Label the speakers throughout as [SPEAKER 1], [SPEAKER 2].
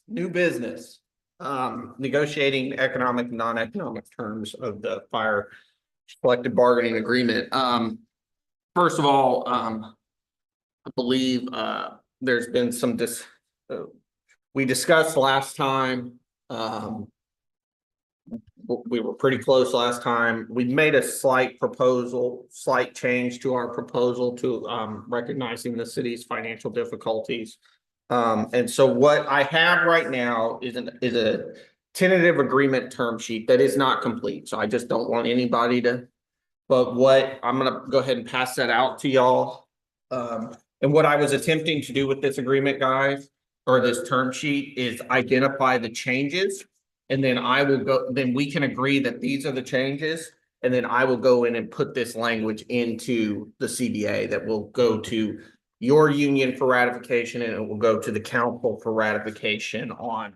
[SPEAKER 1] new business. Negotiating economic, non-economic terms of the fire collective bargaining agreement. First of all, I believe there's been some we discussed last time. We were pretty close last time. We made a slight change to our proposal to recognizing the city's financial difficulties. And so what I have right now is a tentative agreement term sheet that is not complete. So I just don't want anybody to, but what I'm going to go ahead and pass that out to y'all. And what I was attempting to do with this agreement, guys, or this term sheet, is identify the changes. And then then we can agree that these are the changes. And then I will go in and put this language into the CBA that will go to your union for ratification, and it will go to the council for ratification on,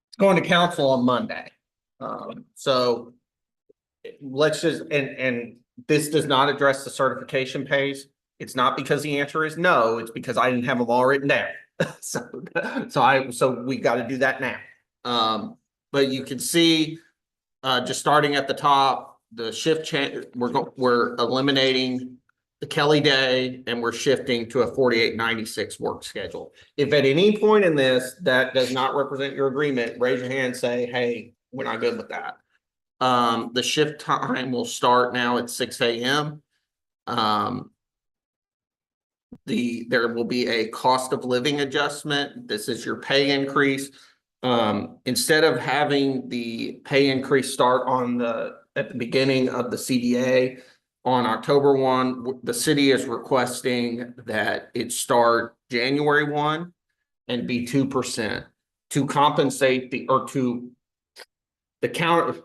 [SPEAKER 1] it's going to council on Monday. So let's just, and this does not address the certification pays. It's not because the answer is no, it's because I didn't have them all written down. So we got to do that now. But you can see, just starting at the top, the shift change, we're eliminating the Kelly day, and we're shifting to a 4896 work schedule. If at any point in this that does not represent your agreement, raise your hand and say, hey, we're not good with that. The shift time will start now at 6 a.m. There will be a cost of living adjustment. This is your pay increase. Instead of having the pay increase start at the beginning of the CBA on October 1, the city is requesting that it start January 1 and be 2% to compensate to the counter.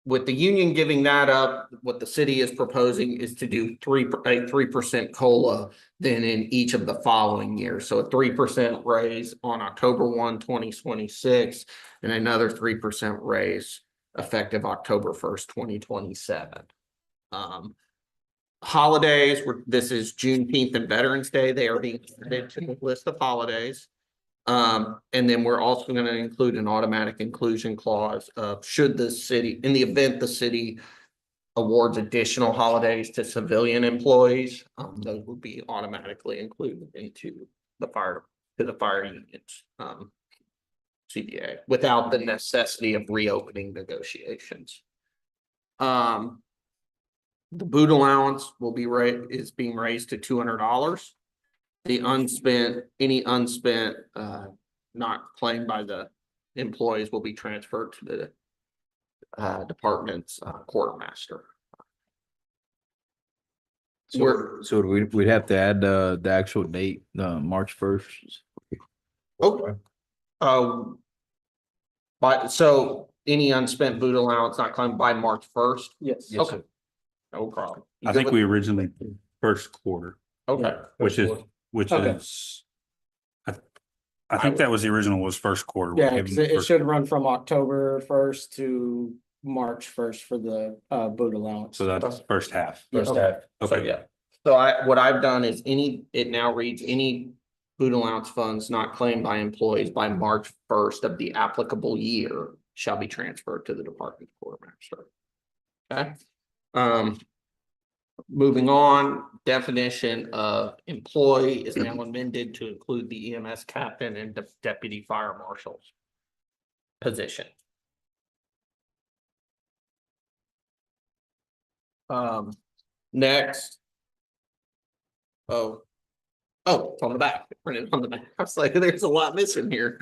[SPEAKER 1] With the union giving that up, what the city is proposing is to do a 3% COLA then in each of the following years. So a 3% raise on October 1, 2026, and another 3% raise effective October 1st, 2027. Holidays, this is Juneteenth and Veterans Day. They are being added to the list of holidays. And then we're also going to include an automatic inclusion clause of should the city, in the event the city awards additional holidays to civilian employees, those will be automatically included into the fire union's CBA without the necessity of reopening negotiations. The boot allowance will be is being raised to $200. The any unspent not claimed by the employees will be transferred to the department's quartermaster.
[SPEAKER 2] So we'd have to add the actual date, March 1st.
[SPEAKER 1] Okay. So any unspent boot allowance not claimed by March 1st?
[SPEAKER 3] Yes.
[SPEAKER 1] Okay. No problem.
[SPEAKER 4] I think we originally first quarter.
[SPEAKER 1] Okay.
[SPEAKER 3] Yeah.
[SPEAKER 4] Which is
[SPEAKER 1] Okay.
[SPEAKER 4] I think that was the original was first quarter.
[SPEAKER 3] Yeah, because it should run from October 1st to March 1st for the boot allowance.
[SPEAKER 4] So that's first half.
[SPEAKER 3] First
[SPEAKER 1] Okay.
[SPEAKER 3] half.
[SPEAKER 1] So yeah. So what I've done is it now reads any boot allowance funds not claimed by employees by March 1st of the applicable year shall be transferred to the department's quartermaster. Okay. Moving on, definition of employee is now amended to include the EMS captain and deputy fire marshal's position. Next. It's on the back. Printed on the back. I was like, there's a lot missing here.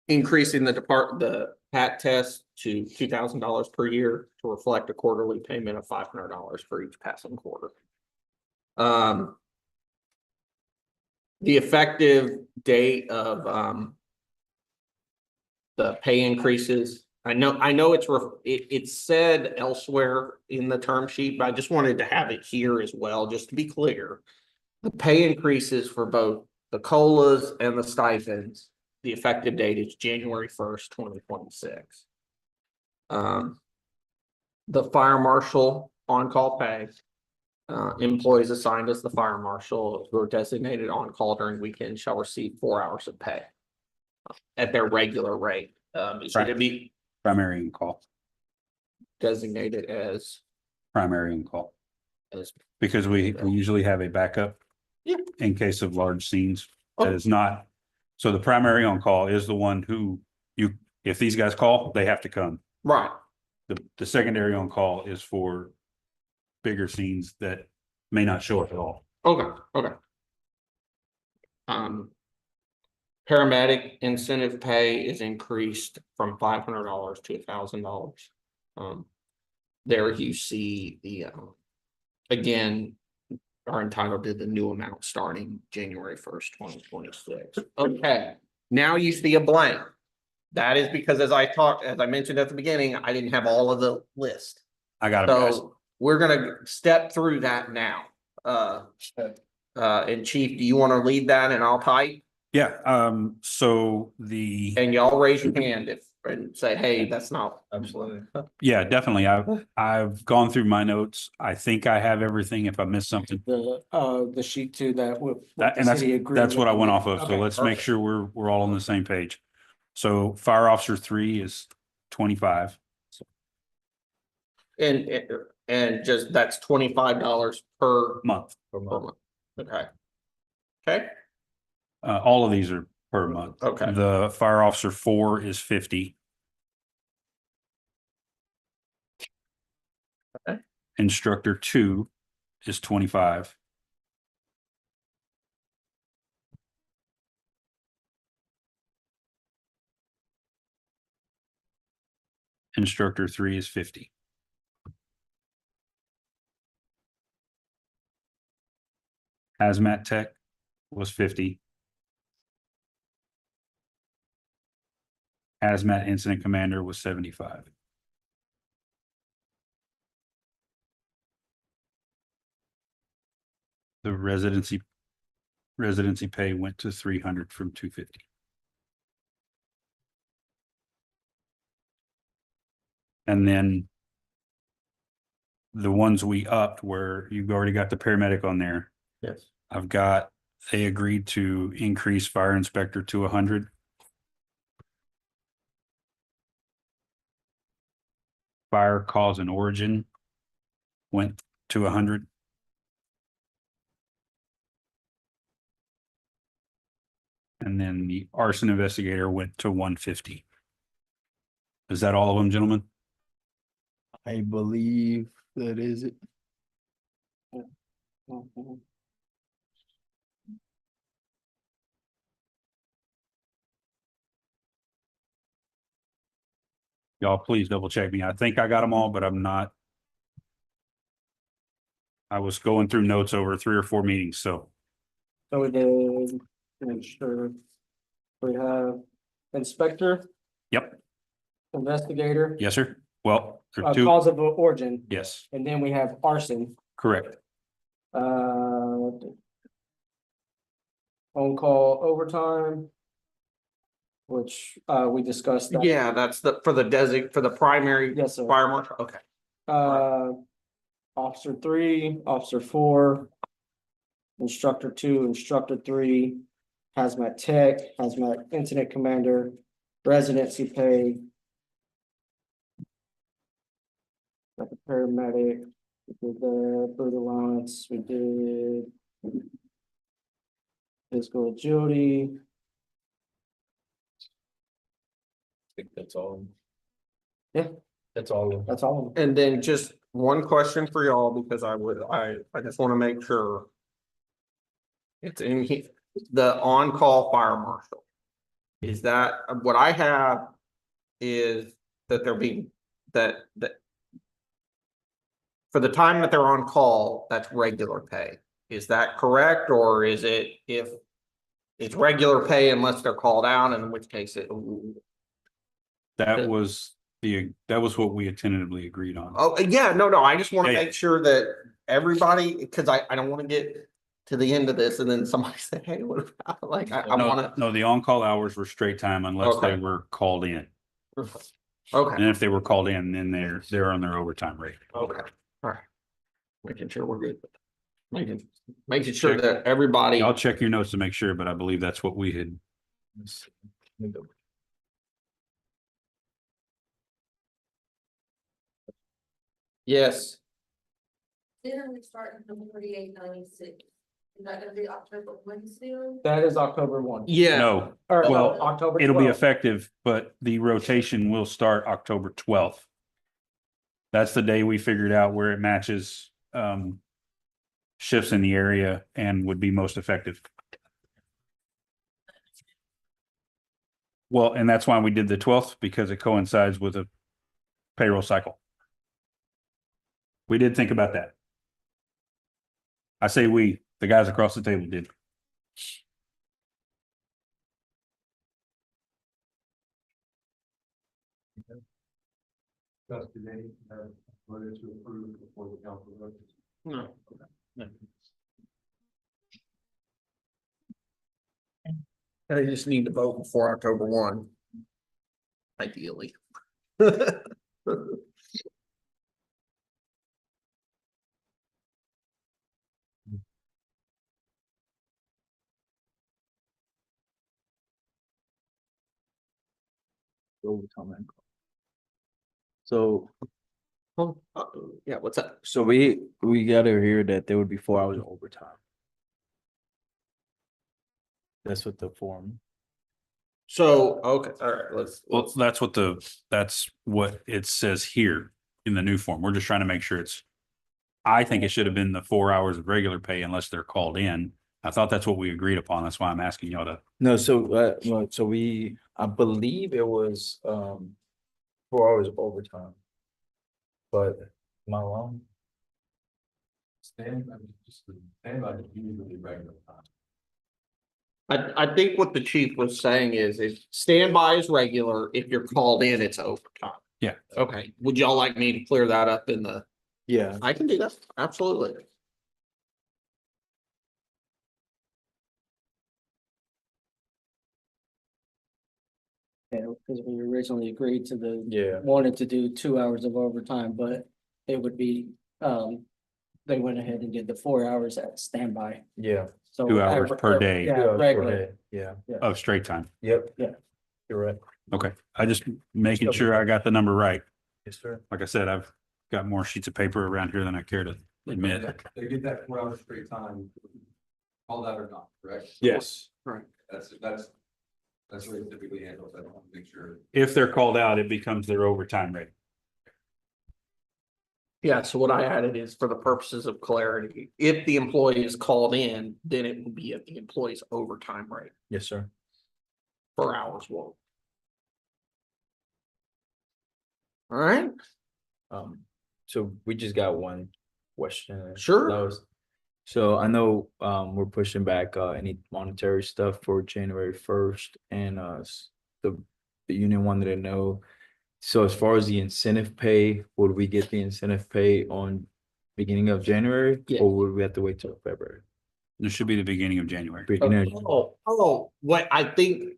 [SPEAKER 1] Increasing the PAT test to $2,000 per year to reflect a quarterly payment of $500 for each passing quarter. The effective date of the pay increases. I know it's said elsewhere in the term sheet, but I just wanted to have it here as well, just to be clear. The pay increases for both the COLAs and the stipends. The effective date is January 1st, 2026. The fire marshal on-call pay employees assigned as the fire marshal who are designated on call during weekends shall receive 4 hours of pay at their regular rate. Should it be
[SPEAKER 4] Primary on call,
[SPEAKER 1] designated as,
[SPEAKER 4] primary on call,
[SPEAKER 1] as,
[SPEAKER 4] because we usually have a backup.
[SPEAKER 1] Yeah.
[SPEAKER 4] In case of large scenes, that
[SPEAKER 1] Oh.
[SPEAKER 4] is not, so the primary on call is the one who if these guys call, they have to come.
[SPEAKER 1] right,
[SPEAKER 4] The secondary on call is for bigger scenes that may not show up at all.
[SPEAKER 1] okay. Paramedic incentive pay is increased from $500 to $1,000. There you see the, again, are entitled to the new amount starting January 1st, 2026. Okay, now you see a blank. That is because as I mentioned at the beginning, I didn't have all of the list.
[SPEAKER 4] I got them, guys.
[SPEAKER 1] So we're gonna step through that now. And Chief, do you want to lead that and I'll type?
[SPEAKER 4] Yeah, so
[SPEAKER 1] And y'all raise your hand and say, hey, that's not.
[SPEAKER 2] Absolutely.
[SPEAKER 4] yeah, definitely. I've gone through my notes. I think I have everything. If I missed something,
[SPEAKER 3] The sheet two that with.
[SPEAKER 4] and that's what I went off of. So
[SPEAKER 1] Okay,
[SPEAKER 4] let's make
[SPEAKER 1] perfect.
[SPEAKER 4] sure we're all on the same page. So fire officer 3 is 25.
[SPEAKER 1] And just, that's $25 per
[SPEAKER 4] Month.
[SPEAKER 1] month. Okay. Okay,
[SPEAKER 4] All of these are per month.
[SPEAKER 1] Okay.
[SPEAKER 4] The fire officer 4 is 50.
[SPEAKER 1] Okay.
[SPEAKER 4] Instructor 2 is 25. Instructor 3 is 50. Hazmat tech was 50. Hazmat incident commander was 75. The residency pay went to 300 from 250. And then the ones we upped where you've already got the paramedic on there.
[SPEAKER 1] yes,
[SPEAKER 4] They agreed to increase fire inspector to 100. Fire cause and origin went to 100. And then the arson investigator went to 150. Is that all of them, gentlemen?
[SPEAKER 2] I believe that is it.
[SPEAKER 4] Y'all please double check me. I think I got them all, but I'm not. I was going through notes over 3 or 4 meetings, so
[SPEAKER 3] So we did, make sure. We have inspector,
[SPEAKER 4] yep,
[SPEAKER 3] investigator.
[SPEAKER 4] yes, sir. Well, there's 2.
[SPEAKER 3] Cause of origin,
[SPEAKER 4] Yes,
[SPEAKER 3] and then we have arson,
[SPEAKER 4] correct.
[SPEAKER 3] on-call overtime. Which, we discussed that.
[SPEAKER 1] yeah, that's for the primary
[SPEAKER 3] Yes, sir.
[SPEAKER 1] fire marshal, okay.
[SPEAKER 3] Officer 3, officer 4. Instructor 2, instructor 3. Hazmat tech, hazmat incident commander, residency pay. Like a paramedic, we did the food allowance, we did. Physical agility.
[SPEAKER 2] I think that's all.
[SPEAKER 3] Yeah.
[SPEAKER 2] That's all.
[SPEAKER 3] That's all of them.
[SPEAKER 1] And then just one question for y'all, because I just want to make sure. It's in here, the on-call fire marshal. Is that, what I have is that they're being, that. For the time that they're on call, that's regular pay. Is that correct, or is it if it's regular pay unless they're called out, in which case it.
[SPEAKER 4] That was what we tentatively agreed on.
[SPEAKER 1] Oh, yeah, no, I just want to
[SPEAKER 4] Yeah, yeah.
[SPEAKER 1] make sure that everybody, because I don't want to get to the end of this and then somebody say, hey, what about, like, I
[SPEAKER 4] No,
[SPEAKER 1] want
[SPEAKER 4] no, the on-call hours were straight time unless they
[SPEAKER 1] Okay.
[SPEAKER 4] were called in.
[SPEAKER 1] to. Okay,
[SPEAKER 4] And if they were called in, then they're on their overtime rate.
[SPEAKER 1] okay, all right. Making sure we're good. Making sure
[SPEAKER 4] Check.
[SPEAKER 1] that everybody,
[SPEAKER 4] I'll check your notes to make sure, but I believe that's what we had.
[SPEAKER 1] yes,
[SPEAKER 5] Then we start from 48.96. Is that gonna be October one still?
[SPEAKER 3] That is October 1.
[SPEAKER 1] yeah.
[SPEAKER 4] No,
[SPEAKER 3] Or
[SPEAKER 4] Well,
[SPEAKER 3] October
[SPEAKER 4] it'll be
[SPEAKER 3] 12th.
[SPEAKER 4] effective, but the rotation will start October 12th. That's the day we figured out where it matches shifts in the area and would be most effective. Well, and that's why we did the 12th, because it coincides with a payroll cycle. We did think about that. I say we, the guys across the table did.
[SPEAKER 6] Just today, voted to approve before the council votes.
[SPEAKER 1] No. I just need to vote before October 1. Ideally.
[SPEAKER 2] Overtime and- So,
[SPEAKER 1] Yeah, what's that?
[SPEAKER 2] so we gotta hear that there would be 4 hours of overtime. That's what the form.
[SPEAKER 1] So, okay, all right,
[SPEAKER 4] Well, that's what it says here in the new form. We're just trying to make sure I think it should have been the 4 hours of regular pay unless they're called in. I thought that's what we agreed upon. That's why I'm asking y'all to.
[SPEAKER 2] No, so I believe it was 4 hours of overtime. But am I wrong?
[SPEAKER 6] Stand by the usually regular time.
[SPEAKER 1] I think what the chief was saying is if standby is regular, if you're called in, it's overtime.
[SPEAKER 4] Yeah.
[SPEAKER 1] Okay, would y'all like me to clear that up in the,
[SPEAKER 2] Yeah.
[SPEAKER 1] I can do that, absolutely.
[SPEAKER 3] Yeah, because we originally agreed to the,
[SPEAKER 2] Yeah.
[SPEAKER 3] wanted to do 2 hours of overtime, but it would be, they went ahead and did the 4 hours at standby.
[SPEAKER 2] Yeah.
[SPEAKER 3] So
[SPEAKER 4] 2 hours per day.
[SPEAKER 3] Yeah, regular.
[SPEAKER 2] Yeah.
[SPEAKER 4] Of straight time.
[SPEAKER 2] Yep.
[SPEAKER 3] Yeah.
[SPEAKER 2] You're right.
[SPEAKER 4] Okay, I just making sure I got the number right.
[SPEAKER 2] Yes, sir.
[SPEAKER 4] Like I said, I've got more sheets of paper around here than I care to admit.
[SPEAKER 6] They get that 4 hours straight time, all that or not, correct?
[SPEAKER 2] Yes.
[SPEAKER 6] That's what it typically handles. I want to make sure.
[SPEAKER 4] If they're called out, it becomes their overtime rate.
[SPEAKER 1] Yeah, so what I added is for the purposes of clarity, if the employee is called in, then it will be at the employee's overtime rate
[SPEAKER 2] Yes, sir.
[SPEAKER 1] for hours worked. All right,
[SPEAKER 2] So we just got one question.
[SPEAKER 1] Sure.
[SPEAKER 2] That was- So I know we're pushing back any monetary stuff for January 1st and the union wanted to know. So as far as the incentive pay, would we get the incentive pay on beginning of January?
[SPEAKER 1] Yeah.
[SPEAKER 2] Or would we have to wait till February?
[SPEAKER 4] It should be the beginning of January.
[SPEAKER 2] Beginning of-
[SPEAKER 1] what I think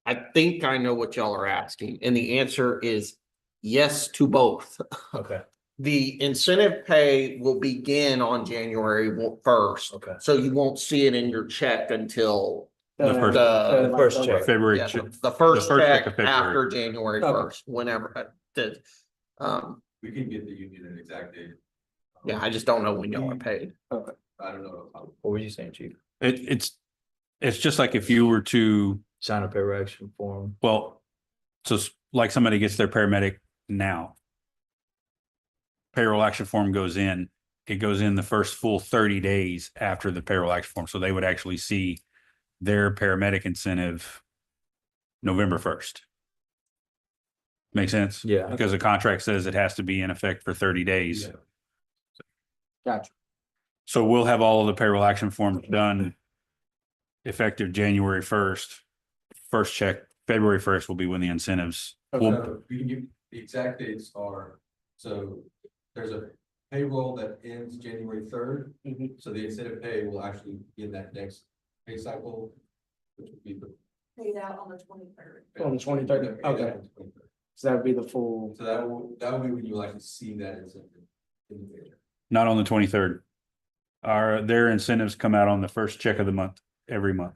[SPEAKER 1] I know what y'all are asking, and the answer is yes to both.
[SPEAKER 2] Okay,
[SPEAKER 1] The incentive pay will begin on January 1st,
[SPEAKER 2] okay.
[SPEAKER 1] so you won't see it in your check until
[SPEAKER 4] The first-
[SPEAKER 1] the
[SPEAKER 2] first check.
[SPEAKER 4] February.
[SPEAKER 1] yeah,
[SPEAKER 4] check.
[SPEAKER 1] the first
[SPEAKER 4] check
[SPEAKER 1] check
[SPEAKER 4] of February.
[SPEAKER 1] after January
[SPEAKER 3] Okay.
[SPEAKER 1] 1st, whenever I did.
[SPEAKER 6] We can get the union an exact date.
[SPEAKER 1] Yeah, I just don't know when y'all are paid.
[SPEAKER 6] I don't know.
[SPEAKER 2] What were you saying, chief?
[SPEAKER 4] It's just like if you were to,
[SPEAKER 2] Sign a payroll action form.
[SPEAKER 4] well, like somebody gets their paramedic now. Payroll action form goes in, it goes in the first full 30 days after the payroll action form. So they would actually see their paramedic incentive November 1st. Make sense?
[SPEAKER 2] Yeah.
[SPEAKER 4] Because the contract says it has to be in effect for 30 days.
[SPEAKER 6] Yeah.
[SPEAKER 3] Gotcha.
[SPEAKER 4] So we'll have all of the payroll action forms done effective January 1st. First check, February 1st will be when the incentives will,
[SPEAKER 6] So we can give, the exact dates are, so there's a payroll that ends January 3rd.
[SPEAKER 3] Mhm.
[SPEAKER 6] So the incentive pay will actually be in that next pay cycle, which would be the.
[SPEAKER 5] Paid out on the 23rd.
[SPEAKER 3] On the 23rd, okay. So that would be the full,
[SPEAKER 6] So that will be when you like to see that incentive. In the paycheck.
[SPEAKER 4] not on the 23rd. their incentives come out on the first check of the month, every month.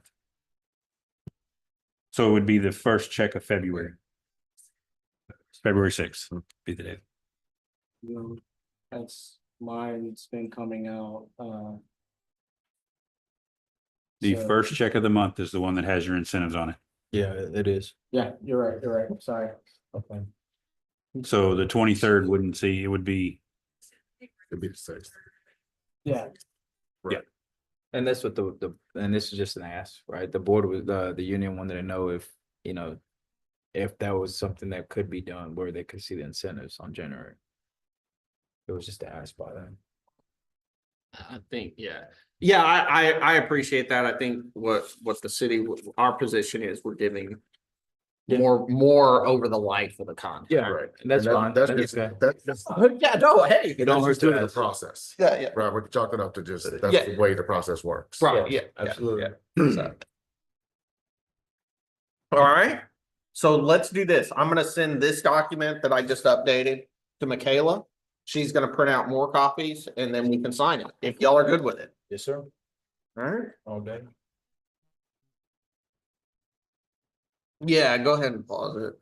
[SPEAKER 4] So it would be the first check of February. February 6th would be the day.
[SPEAKER 3] That's mine's been coming out,
[SPEAKER 4] The
[SPEAKER 3] So-
[SPEAKER 4] first check of the month is the one that has your incentives on it.
[SPEAKER 2] Yeah, it is.
[SPEAKER 3] yeah, you're right, sorry.
[SPEAKER 2] Okay.
[SPEAKER 4] So the 23rd wouldn't see, it would be,
[SPEAKER 7] It'd be the 6th.
[SPEAKER 3] Yeah,
[SPEAKER 2] And that's what and this is just an ask, right? The board was, the union wanted to know if, you know, if that was something that could be done where they could see the incentives on January. It was just to ask by them.
[SPEAKER 1] I think, yeah. Yeah, I appreciate that. I think what the city, our position is, we're giving
[SPEAKER 2] Yeah.
[SPEAKER 1] more over the life of the contract.
[SPEAKER 2] Yeah,
[SPEAKER 7] Right.
[SPEAKER 2] and that's fine.
[SPEAKER 7] That's
[SPEAKER 2] That's
[SPEAKER 7] just,
[SPEAKER 2] okay.
[SPEAKER 7] that's.
[SPEAKER 1] Yeah, no, hey.
[SPEAKER 2] It don't hurt
[SPEAKER 7] That's
[SPEAKER 2] to
[SPEAKER 7] just the
[SPEAKER 2] ask.
[SPEAKER 7] process.
[SPEAKER 1] Yeah, yeah.
[SPEAKER 7] Right, we're chalking up to just,
[SPEAKER 1] Yeah.
[SPEAKER 7] that's the way the process works.
[SPEAKER 1] Right, yeah.
[SPEAKER 2] Absolutely.
[SPEAKER 1] So. All right, so let's do this. I'm gonna send this document that I just updated to Michaela. She's gonna print out more copies and then we can sign it, if y'all are good with it.
[SPEAKER 2] Yes, sir.
[SPEAKER 1] All right?
[SPEAKER 2] All day.
[SPEAKER 1] Yeah, go ahead and pause it.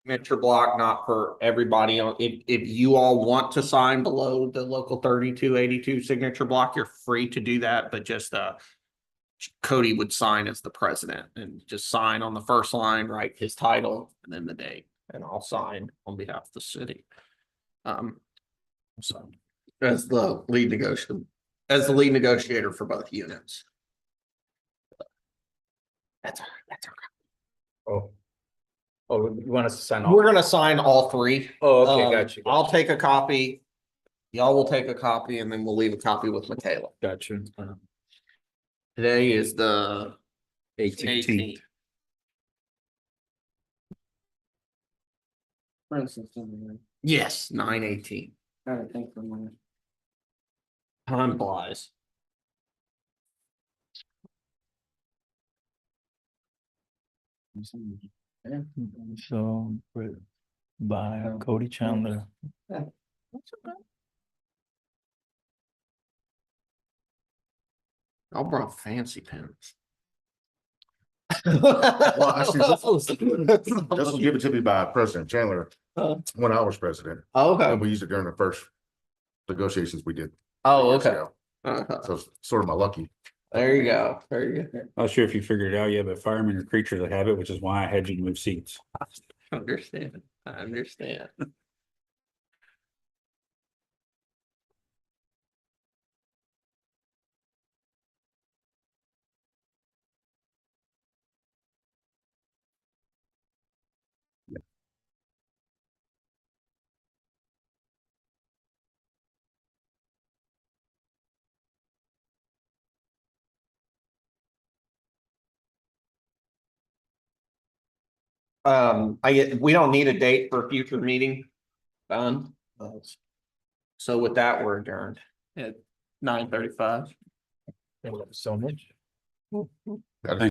[SPEAKER 1] signature block, not for everybody. If you all want to sign below the local 3282 signature block, you're free to do that, but just Cody would sign as the president and just sign on the first line, write his title and then the date, and I'll sign on behalf of the city. So as the lead negotiator for both units. That's
[SPEAKER 2] Oh. Oh, you want us to sign
[SPEAKER 1] We're gonna sign all three.
[SPEAKER 2] Oh, okay, got you.
[SPEAKER 1] I'll take a copy. Y'all will take a copy and then we'll leave a copy with Michaela.
[SPEAKER 2] Got you.
[SPEAKER 1] Today is the
[SPEAKER 2] 18th.
[SPEAKER 1] 18th.
[SPEAKER 3] For instance, I
[SPEAKER 1] Yes, 9/18.
[SPEAKER 3] gotta think for a minute.
[SPEAKER 1] Time flies.
[SPEAKER 2] So, by Cody Chandler.
[SPEAKER 1] I brought fancy pens.
[SPEAKER 7] Well, actually, this was given to me by President Chandler when I was president, and
[SPEAKER 1] Okay.
[SPEAKER 7] we used it during the first negotiations we did.
[SPEAKER 1] Oh,
[SPEAKER 7] 3 years
[SPEAKER 1] okay.
[SPEAKER 7] ago.
[SPEAKER 1] Uh-huh.
[SPEAKER 7] So it's sort of my lucky.
[SPEAKER 1] There you go. There you go.
[SPEAKER 4] Not sure if you figured it out yet, but firemen are creatures that habit, which is why I had you move seats.
[SPEAKER 1] I understand. I understand. We don't need a date for a future meeting. Done. So with that, we're adjourned at 9:35.
[SPEAKER 2] So much.